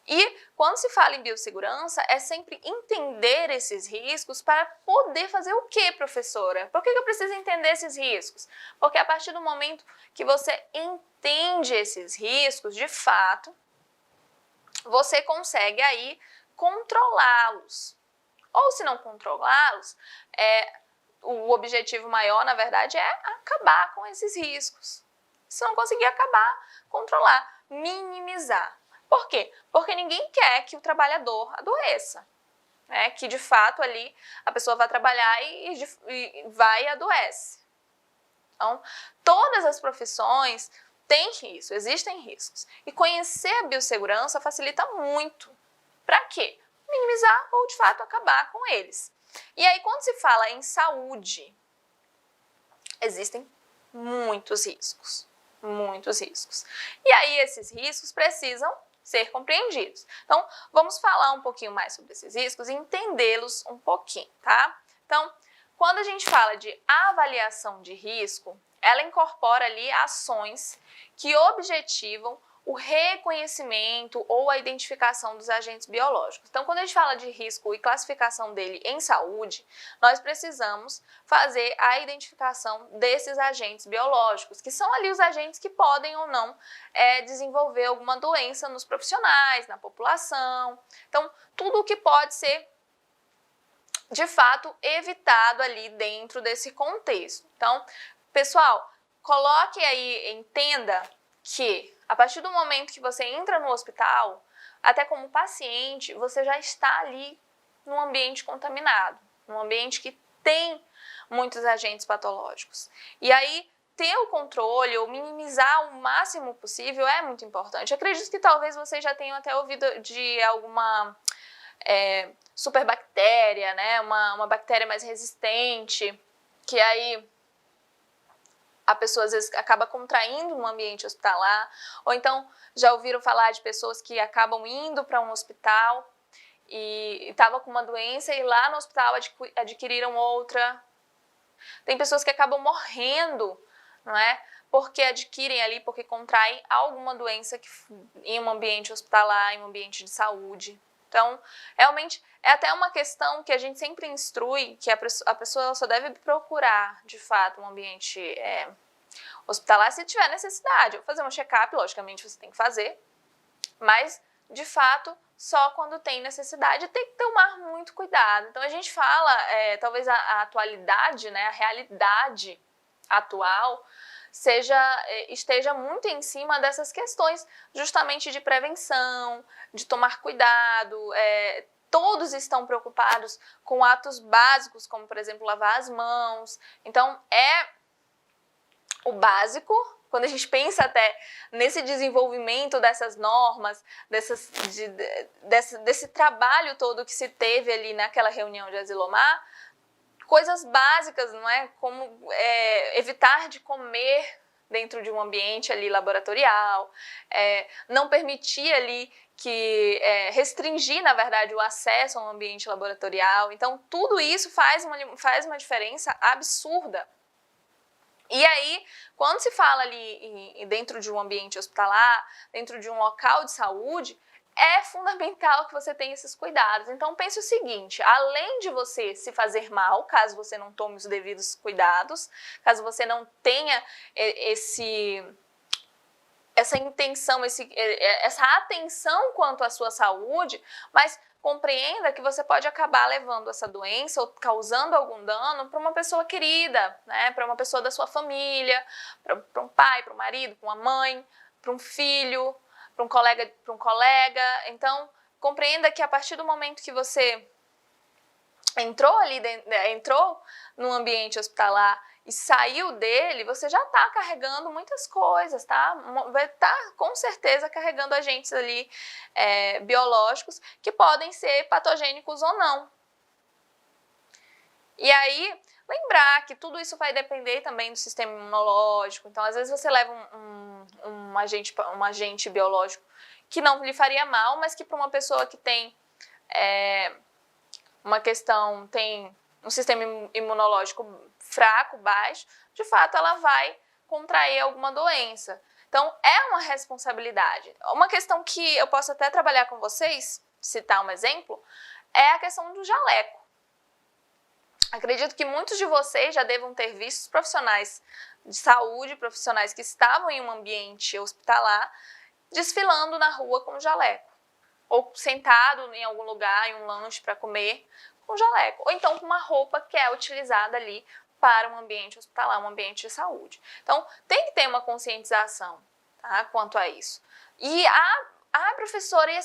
E quando se fala em biossegurança, é sempre entender esses riscos para poder fazer o quê, professora? Por que eu preciso entender esses riscos? Porque a partir do momento que você entende esses riscos, de fato, você consegue aí controlá-los. Ou se não controlá-los, o objetivo maior, na verdade, é acabar com esses riscos. Se não conseguir acabar, controlar, minimizar. Por quê? Porque ninguém quer que o trabalhador adoeça, né? Que de fato ali a pessoa vai trabalhar e vai e adoece. Então, todas as profissões têm risco, existem riscos. E conhecer a biossegurança facilita muito. Para quê? Minimizar ou de fato acabar com eles. E aí, quando se fala em saúde, existem muitos riscos. Muitos riscos. E aí, esses riscos precisam ser compreendidos. Então, vamos falar um pouquinho mais sobre esses riscos e entendê-los um pouquinho, tá? Então, quando a gente fala de avaliação de risco, ela incorpora ali ações que objetivam o reconhecimento ou a identificação dos agentes biológicos. Então, quando a gente fala de risco e classificação dele em saúde, nós precisamos fazer a identificação desses agentes biológicos, que são ali os agentes que podem ou não desenvolver alguma doença nos profissionais, na população. Então, tudo o que pode ser, de fato, evitado ali dentro desse contexto. Então, pessoal, coloque aí, entenda que a partir do momento que você entra no hospital, até como paciente, você já está ali num ambiente contaminado, num ambiente que tem muitos agentes patológicos. E aí, ter o controle ou minimizar o máximo possível é muito importante. Acredito que talvez vocês já tenham até ouvido de alguma superbactéria, né? Uma bactéria mais resistente, que aí a pessoa às vezes acaba contraindo um ambiente hospitalar, ou então já ouviram falar de pessoas que acabam indo para um hospital e estava com uma doença e lá no hospital adquiriram outra. Tem pessoas que acabam morrendo, não é? Porque adquirem ali, porque contraem alguma doença em um ambiente hospitalar, em um ambiente de saúde. Então, realmente, é até uma questão que a gente sempre instrui, que a pessoa só deve procurar, de fato, um ambiente hospitalar se tiver necessidade. Ou fazer um check-up, logicamente você tem que fazer, mas, de fato, só quando tem necessidade, tem que tomar muito cuidado. Então, a gente fala, talvez a atualidade, né, a realidade atual, esteja muito em cima dessas questões justamente de prevenção, de tomar cuidado. Todos estão preocupados com atos básicos, como, por exemplo, lavar as mãos. Então, é o básico. Quando a gente pensa até nesse desenvolvimento dessas normas, desse trabalho todo que se teve ali naquela reunião de Asilomar, coisas básicas, não é? Como evitar de comer dentro de um ambiente ali laboratorial, não permitir ali restringir, na verdade, o acesso a um ambiente laboratorial. Então, tudo isso faz uma diferença absurda. E aí, quando se fala ali dentro de um ambiente hospitalar, dentro de um local de saúde, é fundamental que você tenha esses cuidados. Então, pense o seguinte, além de você se fazer mal, caso você não tome os devidos cuidados, caso você não tenha essa intenção, essa atenção quanto à sua saúde, mas compreenda que você pode acabar levando essa doença ou causando algum dano para uma pessoa querida, né? Para uma pessoa da sua família, para um pai, para um marido, para uma mãe, para um filho, para um colega. Então, compreenda que a partir do momento que você entrou num ambiente hospitalar e saiu dele, você já está carregando muitas coisas, tá? Vai estar com certeza carregando agentes ali biológicos que podem ser patogênicos ou não. E aí, lembrar que tudo isso vai depender também do sistema imunológico. Então, às vezes você leva um agente biológico que não lhe faria mal, mas que para uma pessoa que tem tem um sistema imunológico fraco, baixo, de fato ela vai contrair alguma doença. Então, é uma responsabilidade. Uma questão que eu posso até trabalhar com vocês, citar um exemplo, é a questão do jaleco. Acredito que muitos de vocês já devam ter visto profissionais de saúde, profissionais que estavam em um ambiente hospitalar, desfilando na rua com jaleco. Ou sentado em algum lugar, em um lanche para comer, com jaleco. Ou então com uma roupa que é utilizada ali para um ambiente hospitalar, um ambiente de saúde. Então, tem que ter uma conscientização, tá, quanto a isso. E professora, e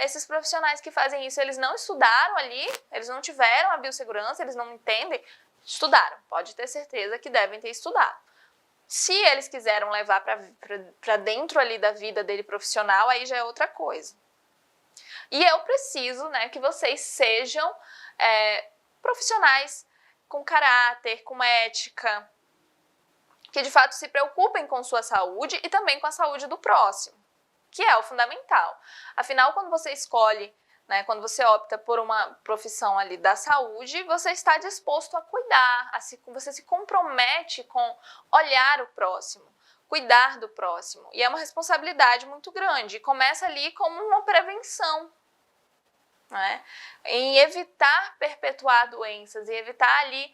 esses profissionais que fazem isso, eles não estudaram ali, eles não tiveram a biossegurança, eles não entendem? Estudaram, pode ter certeza que devem ter estudado. Se eles quiseram levar para dentro ali da vida dele profissional, aí já é outra coisa. E eu preciso, né, que vocês sejam profissionais com caráter, com ética, que de fato se preocupem com sua saúde e também com a saúde do próximo, que é o fundamental. Afinal, quando você escolhe, né, quando você opta por uma profissão ali da saúde, você está disposto a cuidar, você se compromete com olhar o próximo, cuidar do próximo. E é uma responsabilidade muito grande. E começa ali como uma prevenção, né, em evitar perpetuar doenças e evitar ali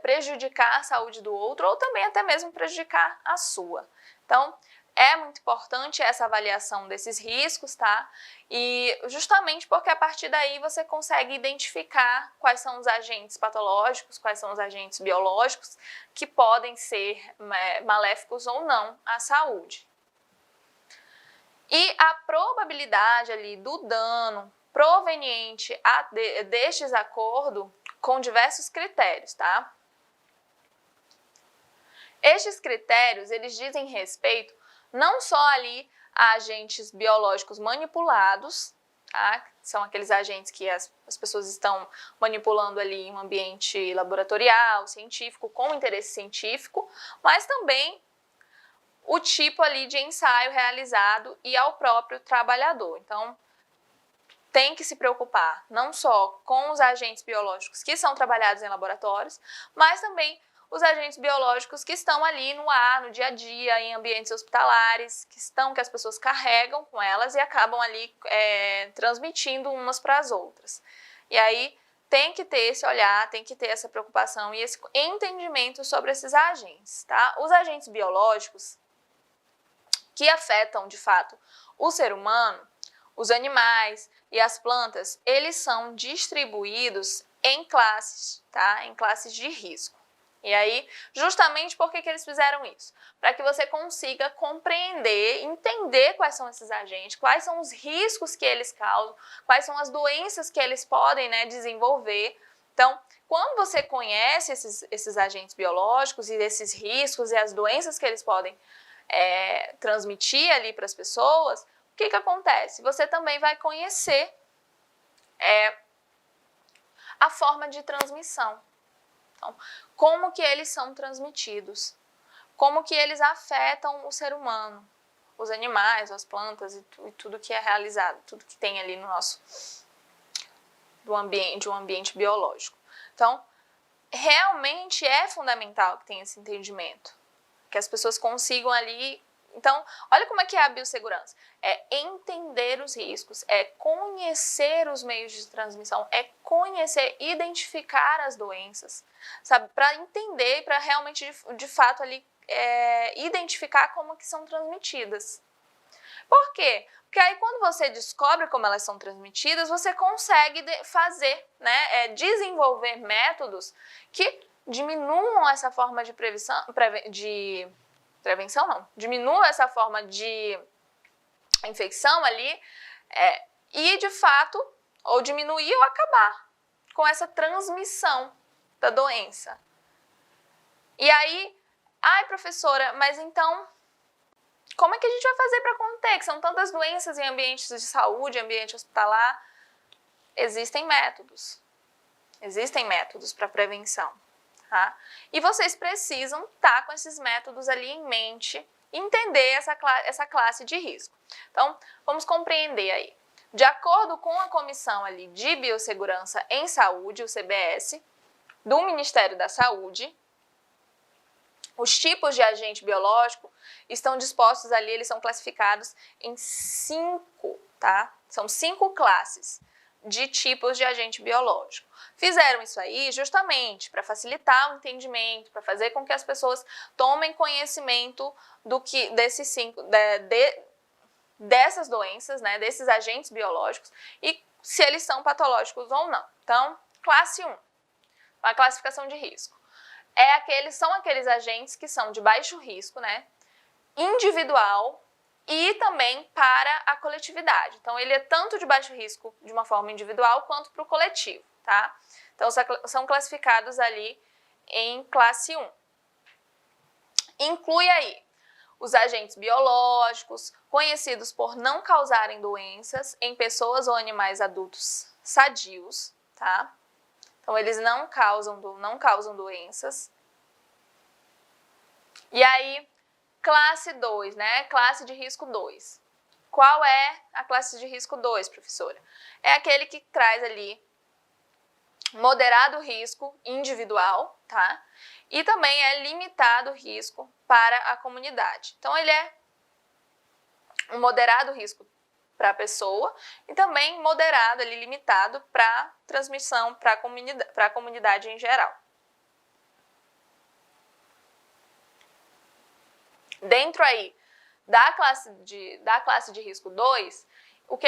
prejudicar a saúde do outro ou também até mesmo prejudicar a sua. Então, é muito importante essa avaliação desses riscos, tá? E justamente porque a partir daí você consegue identificar quais são os agentes patológicos, quais são os agentes biológicos que podem ser maléficos ou não à saúde. E a probabilidade ali do dano proveniente deste desacordo com diversos critérios, tá? Estes critérios, eles dizem respeito não só ali a agentes biológicos manipulados, tá? São aqueles agentes que as pessoas estão manipulando ali em um ambiente laboratorial, científico, com interesse científico, mas também o tipo ali de ensaio realizado e ao próprio trabalhador. Então, tem que se preocupar não só com os agentes biológicos que são trabalhados em laboratórios, mas também os agentes biológicos que estão ali no ar, no dia a dia, em ambientes hospitalares, que as pessoas carregam com elas e acabam ali transmitindo umas para as outras. E aí tem que ter esse olhar, tem que ter essa preocupação e esse entendimento sobre esses agentes, tá? Os agentes biológicos que afetam, de fato, o ser humano, os animais e as plantas, eles são distribuídos em classes, tá? Em classes de risco. E aí, justamente por que eles fizeram isso? Para que você consiga compreender, entender quais são esses agentes, quais são os riscos que eles causam, quais são as doenças que eles podem, né, desenvolver. Então, quando você conhece esses agentes biológicos e esses riscos e as doenças que eles podem transmitir ali para as pessoas, o que acontece? Você também vai conhecer a forma de transmissão. Então, como que eles são transmitidos? Como que eles afetam o ser humano? Os animais, as plantas e tudo que é realizado, tudo que tem ali no nosso um ambiente biológico. Então, realmente é fundamental que tenha esse entendimento, que as pessoas consigam ali. Então, olha como é que é a biossegurança. É entender os riscos, é conhecer os meios de transmissão, é conhecer, identificar as doenças, sabe? Para entender, para realmente, de fato, ali, identificar como que são transmitidas. Por quê? Porque aí quando você descobre como elas são transmitidas, você consegue fazer, né, desenvolver métodos que diminuam essa forma de diminuam essa forma de infecção ali e de fato, ou diminuir ou acabar com essa transmissão da doença. E aí, ai professora, mas então como é que a gente vai fazer para conter? Que são tantas doenças em ambientes de saúde, ambiente hospitalar. Existem métodos para prevenção. Tá? E vocês precisam estar com esses métodos ali em mente, entender essa classe de risco. Então, vamos compreender aí. De acordo com a Comissão ali de Biossegurança em Saúde, o CBS, do Ministério da Saúde, os tipos de agente biológico estão dispostos ali, eles são classificados em 5, tá? São 5 classes de tipos de agente biológico. Fizeram isso aí justamente para facilitar o entendimento, para fazer com que as pessoas tomem conhecimento dessas doenças, né, desses agentes biológicos e se eles são patológicos ou não. Então, classe 1, a classificação de risco. São aqueles agentes que são de baixo risco, né, individual e também para a coletividade. Então, ele é tanto de baixo risco de uma forma individual quanto para o coletivo, tá? Então, são classificados ali em classe 1. Inclui aí os agentes biológicos, conhecidos por não causarem doenças em pessoas ou animais adultos sadios, tá? Então, eles não causam doenças. E aí, classe 2, né? Classe de risco 2. Qual é a classe de risco 2, professora? É aquele que traz ali moderado risco individual, tá? E também é limitado risco para a comunidade. Então, ele é um moderado risco para a pessoa e também moderado, ali, limitado para transmissão para a comunidade em geral. Dentro aí da classe de risco 2, o que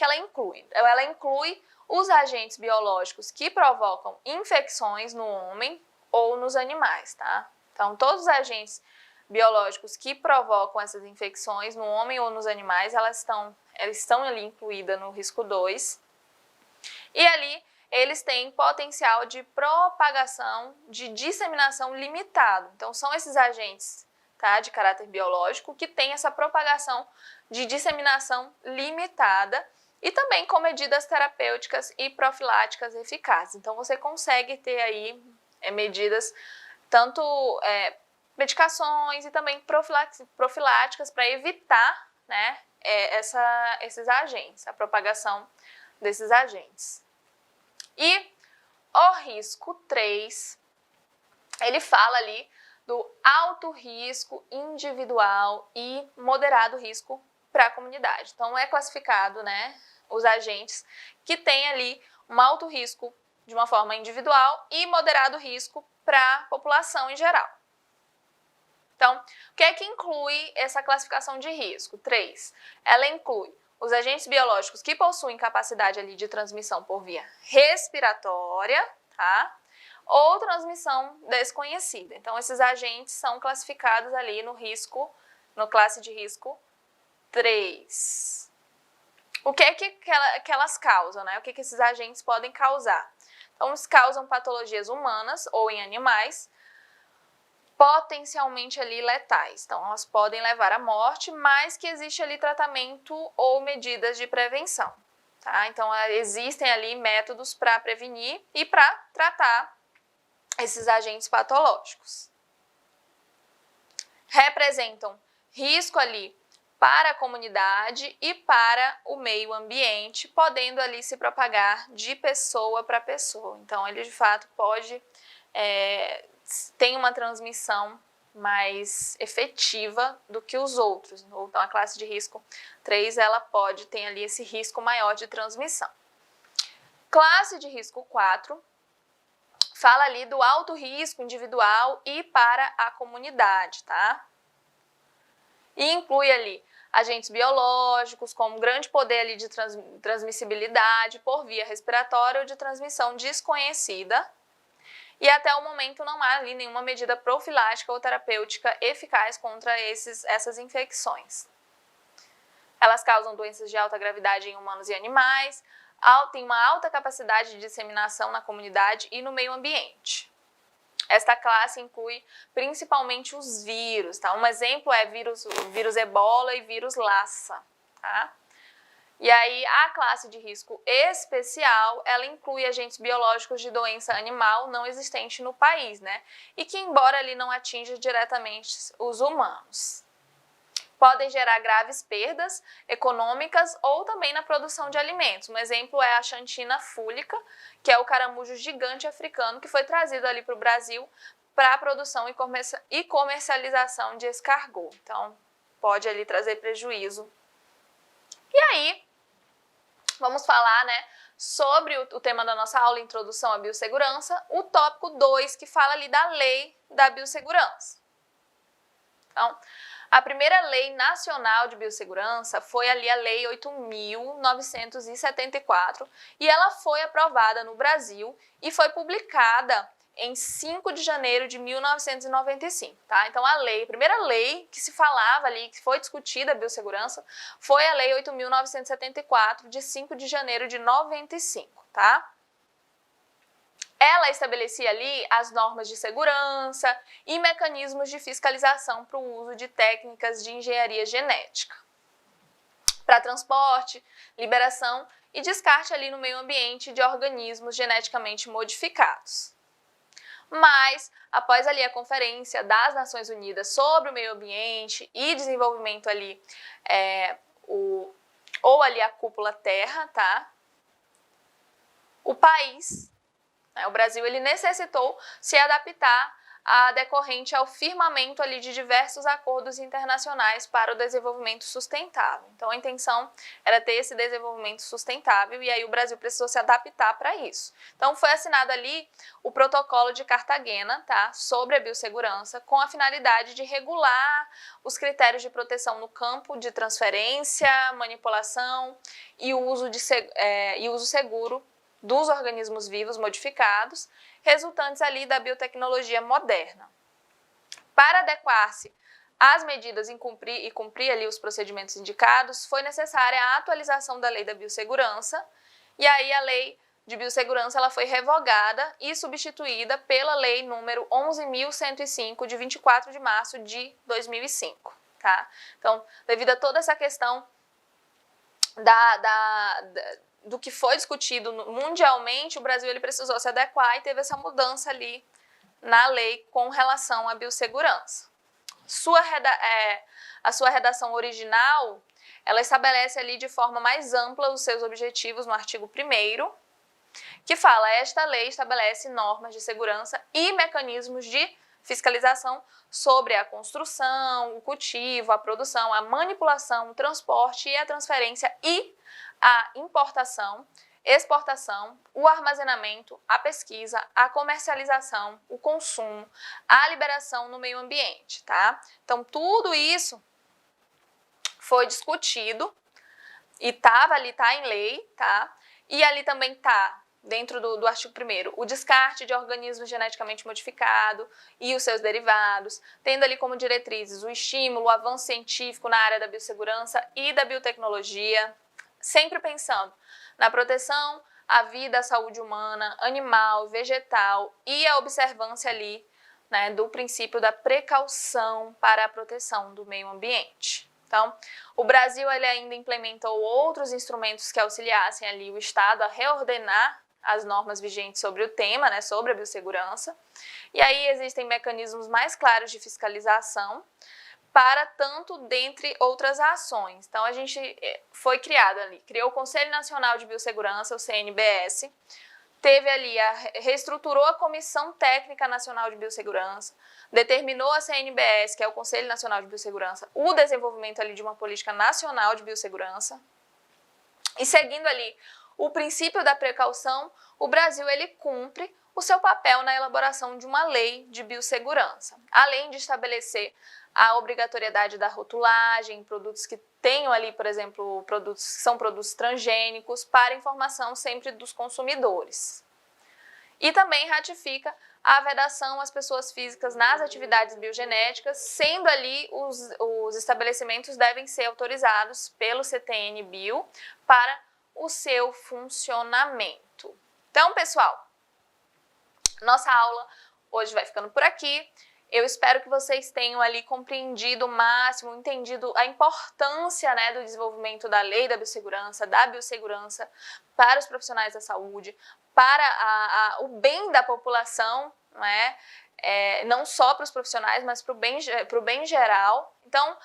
ela inclui? Ela inclui os agentes biológicos que provocam infecções no homem ou nos animais, tá? Então, todos os agentes biológicos que provocam essas infecções no homem ou nos animais, elas estão ali incluídas no risco 2. E ali eles têm potencial de propagação, de disseminação limitado. Então, são esses agentes, tá, de caráter biológico que têm essa propagação de disseminação limitada e também com medidas terapêuticas e profiláticas eficazes. Então, você consegue ter aí medidas tanto medicações e também profiláticas para evitar, né, esses agentes, a propagação desses agentes. E o risco 3, ele fala ali do alto risco individual e moderado risco para a comunidade. Então, é classificado, né, os agentes que têm ali um alto risco de uma forma individual e moderado risco para a população em geral. Então, o que é que inclui essa classificação de risco? 3. Ela inclui os agentes biológicos que possuem capacidade ali de transmissão por via respiratória, tá? Ou transmissão desconhecida. Então, esses agentes são classificados ali no classe de risco 3. O que é que elas causam, né? O que esses agentes podem causar? Então, eles causam patologias humanas ou em animais, potencialmente ali letais. Então, elas podem levar à morte, mas que existe ali tratamento ou medidas de prevenção, tá? Então, existem ali métodos para prevenir e para tratar esses agentes patológicos. Representam risco ali para a comunidade e para o meio ambiente, podendo ali se propagar de pessoa para pessoa. Então, ele de fato pode tem uma transmissão mais efetiva do que os outros. Então, a classe de risco 3, ela tem ali esse risco maior de transmissão. Classe de risco 4, fala ali do alto risco individual e para a comunidade, tá? E inclui ali agentes biológicos com grande poder ali de transmissibilidade por via respiratória ou de transmissão desconhecida. E até o momento não há ali nenhuma medida profilática ou terapêutica eficaz contra essas infecções. Elas causam doenças de alta gravidade em humanos e animais, têm uma alta capacidade de disseminação na comunidade e no meio ambiente. Esta classe inclui principalmente os vírus, tá? Um exemplo é o vírus Ebola e vírus Lassa, tá? E aí, a classe de risco especial, ela inclui agentes biológicos de doença animal não existente no país, né? E que, embora ali não atinja diretamente os humanos, podem gerar graves perdas econômicas ou também na produção de alimentos. Um exemplo é a xantina fúlica, que é o caramujo gigante africano que foi trazido ali para o Brasil para a produção e comercialização de escargot. Então, pode ali trazer prejuízo. E aí, vamos falar, né, sobre o tema da nossa aula, Introdução à Biossegurança, o tópico 2, que fala ali da Lei da Biossegurança. Então, a primeira Lei Nacional de Biossegurança foi ali a Lei 8.974 e ela foi aprovada no Brasil e foi publicada em 5 de janeiro de 1995, tá? Então, a primeira lei que se falava ali, que foi discutida a biossegurança, foi a Lei 8.974, de 5 de janeiro de 95, tá? Ela estabelecia ali as normas de segurança e mecanismos de fiscalização para o uso de técnicas de engenharia genética, para transporte, liberação e descarte ali no meio ambiente de organismos geneticamente modificados. Mas, após ali a Conferência das Nações Unidas sobre o Meio Ambiente e Desenvolvimento ali, ou ali a Cúpula Terra, tá? O país, né, o Brasil, ele necessitou se adaptar decorrente ao firmamento ali de diversos acordos internacionais para o desenvolvimento sustentável. Então, a intenção era ter esse desenvolvimento sustentável e aí o Brasil precisou se adaptar para isso. Então, foi assinado ali o Protocolo de Cartagena, tá, sobre a biossegurança, com a finalidade de regular os critérios de proteção no campo de transferência, manipulação e uso seguro dos organismos vivos modificados, resultantes ali da biotecnologia moderna. Para adequar-se às medidas e cumprir ali os procedimentos indicados, foi necessária a atualização da Lei da Biossegurança, e aí a Lei de Biossegurança ela foi revogada e substituída pela Lei número 11.105, de 24 de março de 2005. Tá? Então, devido a toda essa questão do que foi discutido mundialmente, o Brasil ele precisou se adequar e teve essa mudança ali na lei com relação à biossegurança. a sua redação original, ela estabelece ali de forma mais ampla os seus objetivos no artigo 1º, que fala: esta lei estabelece normas de segurança e mecanismos de fiscalização sobre a construção, o cultivo, a produção, a manipulação, o transporte e a transferência e a importação, exportação, o armazenamento, a pesquisa, a comercialização, o consumo, a liberação no meio ambiente, tá? Então, tudo isso foi discutido e tá em lei, tá? E ali também tá, dentro do artigo 1º, o descarte de organismos geneticamente modificados e os seus derivados, tendo ali como diretrizes o estímulo, o avanço científico na área da biossegurança e da biotecnologia, sempre pensando na proteção à vida, à saúde humana, animal, vegetal e a observância ali, né, do princípio da precaução para a proteção do meio ambiente. Então, o Brasil ele ainda implementou outros instrumentos que auxiliassem ali o Estado a reordenar as normas vigentes sobre o tema, né, sobre a biossegurança. E aí existem mecanismos mais claros de fiscalização para tanto dentre outras ações. Então, a gente criou o Conselho Nacional de Biossegurança, o CNBS, teve ali, reestruturou a Comissão Técnica Nacional de Biossegurança, determinou a CNBS, que é o Conselho Nacional de Biossegurança, o desenvolvimento ali de uma política nacional de biossegurança. E seguindo ali o princípio da precaução, o Brasil ele cumpre o seu papel na elaboração de uma lei de biossegurança, além de estabelecer a obrigatoriedade da rotulagem, produtos que tenham ali, por exemplo, produtos que são produtos transgênicos, para informação sempre dos consumidores. E também ratifica a vedação às pessoas físicas nas atividades biogenéticas, sendo ali os estabelecimentos devem ser autorizados pelo CTN-Bio para o seu funcionamento. Então, pessoal, nossa aula hoje vai ficando por aqui. Eu espero que vocês tenham ali compreendido o máximo, entendido a importância, né, do desenvolvimento da lei da biossegurança para os profissionais da saúde, para o bem da população, né, não só para os profissionais, mas para o bem geral. Então,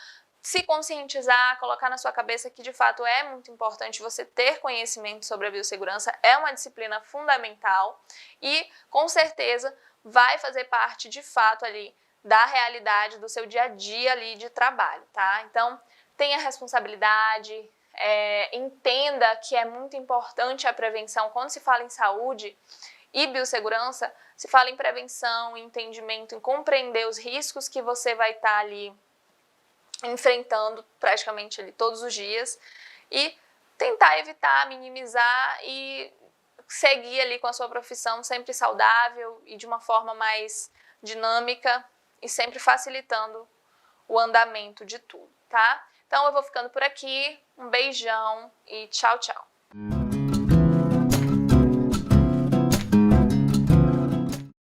se conscientizar, colocar na sua cabeça que de fato é muito importante você ter conhecimento sobre a biossegurança, é uma disciplina fundamental e com certeza vai fazer parte de fato ali da realidade do seu dia a dia ali de trabalho, tá? Então, tenha responsabilidade, entenda que é muito importante a prevenção. Quando se fala em saúde e biossegurança, se fala em prevenção, em entendimento, em compreender os riscos que você vai estar ali enfrentando praticamente ali todos os dias e tentar evitar, minimizar e seguir ali com a sua profissão sempre saudável e de uma forma mais dinâmica e sempre facilitando o andamento de tudo, tá? Então eu vou ficando por aqui, um beijão e tchau, tchau!